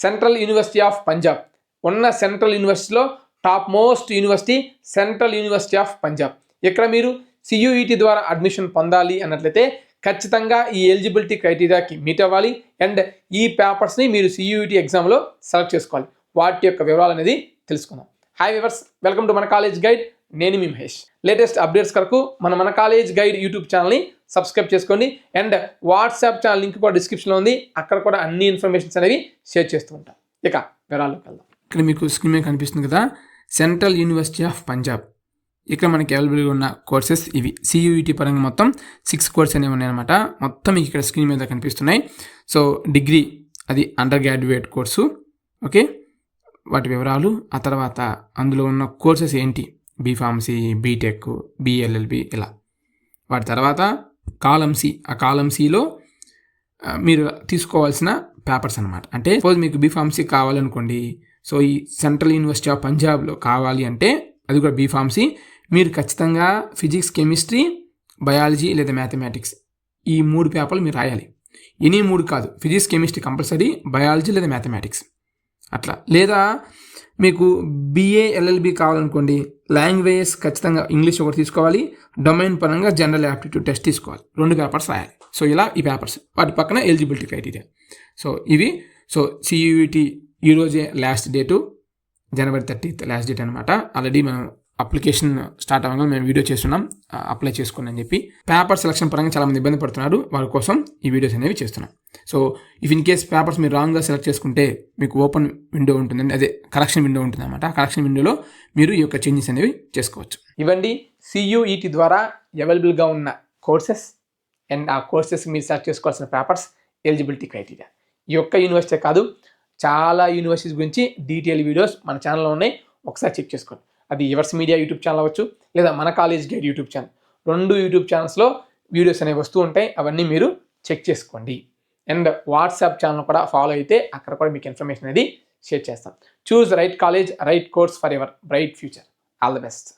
Central university of Punjab ఉన్న central యూనివర్సిటీలో top most university central university of Punjab. ఇక్కడ మీరు CUET ద్వారా అడ్మిషన్ పొందాలి అన్నట్లయితే ఖచ్చితంగా ఈ ఎలిజిబిలిటీ క్రైటీరియాకి మీట్ అవ్వాలి అండ్ ఈ పేపర్స్ని మీరు CUET ఎగ్జామ్లో సెలెక్ట్ చేసుకోవాలి. వాటి యొక్క వివరాలు అనేది తెలుసుకుందాం. హాయ్ వ్యూవర్స్, వెల్కమ్ టు మన కాలేజ్ గైడ్. నేను మీ మహేష్. లేటెస్ట్ అప్డేట్స్ కొరకు మన కాలేజ్ గైడ్ యూట్యూబ్ ఛానల్ని సబ్స్క్రైబ్ చేసుకోండి అండ్ వాట్సాప్ ఛానల్ లింక్ కూడా డిస్క్రిప్షన్లో ఉంది. అక్కడ కూడా అన్ని ఇన్ఫర్మేషన్స్ అనేవి షేర్ చేస్తూ ఉంటాం. ఇక వివరాల్లోకి వెళ్దాం. ఇక్కడ మీకు స్క్రీన్ మీద కనిపిస్తుంది కదా, సెంట్రల్ యూనివర్సిటీ ఆఫ్ పంజాబ్. ఇక్కడ మనకి అవైలబుల్గా ఉన్న కోర్సెస్ ఇవి. CUET పరంగా మొత్తం 6 కోర్స్ అనేవి ఉన్నాయన్నమాట. మొత్తం మీకు ఇక్కడ స్క్రీన్ మీద కనిపిస్తున్నాయి. సో డిగ్రీ అది అండర్ గ్రాడ్యుయేట్ కోర్సు, ఓకే, వాటి వివరాలు. ఆ తర్వాత అందులో ఉన్న కోర్సెస్ ఏంటి, B.Pharmacy, B.Tech, B.LLB ఇలా. వాటి తర్వాత కాలం C, ఆ కాలం Cలో మీరు తీసుకోవాల్సిన పేపర్స్ అనమాట. అంటే సపోజ్ మీకు B.Pharmacy కావాలనుకోండి, సో ఈ సెంట్రల్ యూనివర్సిటీ ఆఫ్ పంజాబ్లో కావాలి అంటే అది కూడా B.Pharmacy, మీరు ఖచ్చితంగా ఫిజిక్స్, కెమిస్ట్రీ, బయాలజీ లేదా మ్యాథమెటిక్స్ ఈ 3 పేపర్లు మీరు రాయాలి. ఎనీ 3 కాదు, ఫిజిక్స్, కెమిస్ట్రీ కంపల్సరీ, బయాలజీ లేదా మ్యాథమెటిక్స్ అట్లా. లేదా మీకు BA LLB కావాలనుకోండి, లాంగ్వేజెస్ ఖచ్చితంగా ఇంగ్లీష్ ఒకటి తీసుకోవాలి, డొమైన్ పరంగా జనరల్ యాప్టిట్యూడ్ టెస్ట్ తీసుకోవాలి, 2 పేపర్స్ రాయాలి. సో ఇలా ఈ పేపర్స్, వాటి పక్కన ఎలిజిబిలిటీ క్రైటీరియా. సో ఇవి. సో CUET ఈరోజే last date, January 30th last date అనమాట. ఆల్రెడీ మనం అప్లికేషన్ స్టార్ట్ అవ్వగా మేము వీడియో చేస్తున్నాం, అప్లై చేసుకోండి అని చెప్పి. పేపర్ సెలక్షన్ పరంగా చాలామంది ఇబ్బంది పడుతున్నారు, వాళ్ళ కోసం ఈ వీడియోస్ అనేవి చేస్తున్నాం. So if in case papers మీరు రాంగ్గా సెలెక్ట్ చేసుకుంటే మీకు ఓపెన్ విండో ఉంటుందండి, అదే కరెక్షన్ విండో ఉంటుంది అనమాట. కరెక్షన్ విండోలో మీరు ఈ యొక్క చేంజెస్ అనేవి చేసుకోవచ్చు. ఇవండి CUET ద్వారా అవైలబుల్గా ఉన్న కోర్సెస్ అండ్ ఆ కోర్సెస్ మీరు సెలెక్ట్ చేసుకోవాల్సిన పేపర్స్, ఎలిజిబిలిటీ క్రైటీరియా. ఈ యొక్క యూనివర్సిటీ కాదు, చాలా యూనివర్సిటీస్ గురించి డీటెయిల్ వీడియోస్ మన ఛానల్లో ఉన్నాయి, ఒకసారి చెక్ చేసుకోండి. అది ఎవర్స్ మీడియా యూట్యూబ్ ఛానల్ అవ్వచ్చు, లేదా మన college guide YouTube channel, 2 YouTube ఛానల్స్లో వీడియోస్ అనేవి వస్తూ ఉంటాయి. అవన్నీ మీరు చెక్ చేసుకోండి. అండ్ వాట్సాప్ ఛానల్ కూడా ఫాలో అయితే అక్కడ కూడా మీకు ఇన్ఫర్మేషన్ అనేది షేర్ చేస్తాం. చూస్ right college, right course for your bright future. All the best.